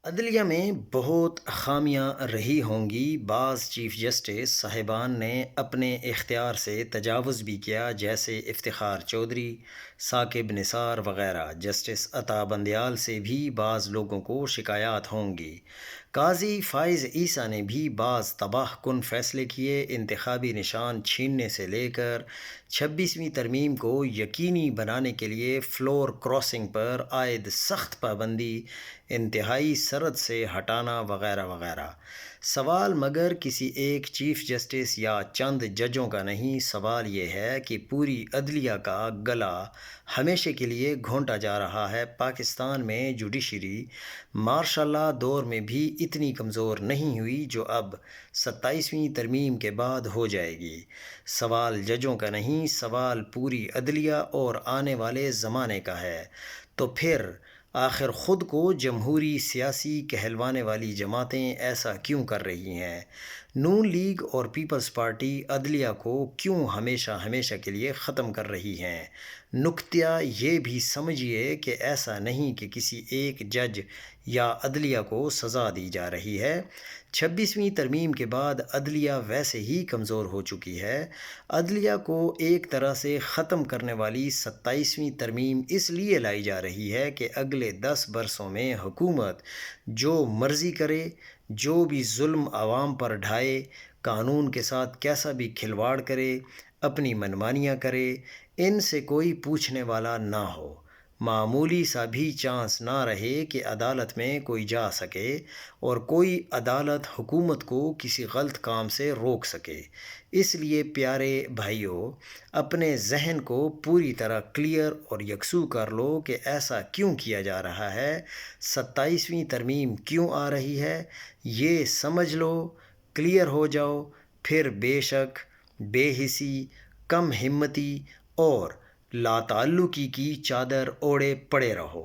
عدلیہ میں بہت خامیاں رہی ہوں گی۔ بعض چیف جسٹس صاحبان نے اپنے اختیار سے تجاوز بھی کیا، جیسے افتخار چودھری، ثاقب نثار وغیرہ۔ جسٹس عطا بندیال سے بھی بعض لوگوں کو شکایات ہوں گی۔ قاضی فائز عیسیٰ نے بھی بعض تباہ کن فیصلے کیے۔ انتخابی نشان چھیننے سے لے کر 26ویں ترمیم کو یقینی بنانے کے لیے فلور کراسنگ پر عائد سخت پابندی، انتہائی سرحد سے ہٹانا وغیرہ وغیرہ۔ سوال مگر کسی ایک چیف جسٹس یا چند ججوں کا نہیں، سوال یہ ہے کہ پوری عدلیہ کا گلا ہمیشہ کے لیے گھونٹا جا رہا ہے۔ پاکستان میں جوڈیشری مارشل لا دور میں بھی اتنی کمزور نہیں ہوئی جو اب 27ویں ترمیم کے بعد ہو جائے گی۔ سوال ججوں کا نہیں، سوال پوری عدلیہ اور آنے والے زمانے کا ہے۔ تو پھر آخر خود کو جمہوری سیاسی کہلوانے والی جماعتیں ایسا کیوں کر رہی ہیں؟ نون لیگ اور پیپلز پارٹی عدلیہ کو کیوں ہمیشہ ہمیشہ کے لیے ختم کر رہی ہیں؟ نکتہ یہ بھی سمجھیے کہ ایسا نہیں کہ کسی ایک جج یا عدلیہ کو سزا دی جا رہی ہے۔ 26ویں ترمیم کے بعد عدلیہ ویسے ہی کمزور ہو چکی ہے۔ عدلیہ کو ایک طرح سے ختم کرنے والی 27ویں ترمیم اس لیے لائی جا رہی ہے کہ اگلے 10 برسوں میں حکومت جو مرضی کرے، جو بھی ظلم عوام پر ڈھائے، قانون کے ساتھ کیسا بھی کھلواڑ کرے، اپنی منمانیاں کرے، ان سے کوئی پوچھنے والا نہ ہو۔ معمولی سا بھی چانس نہ رہے کہ عدالت میں کوئی جا سکے اور کوئی عدالت حکومت کو کسی غلط کام سے روک سکے۔ اس لیے پیارے بھائیو، اپنے ذہن کو پوری طرح کلیئر اور یکسو کر لو کہ ایسا کیوں کیا جا رہا ہے، 27ویں ترمیم کیوں آ رہی ہے، یہ سمجھ لو، کلیئر ہو جاؤ، پھر بے شک، بے حسی، کم ہمتی اور لا تعلقی کی چادر اوڑھے پڑے رہو۔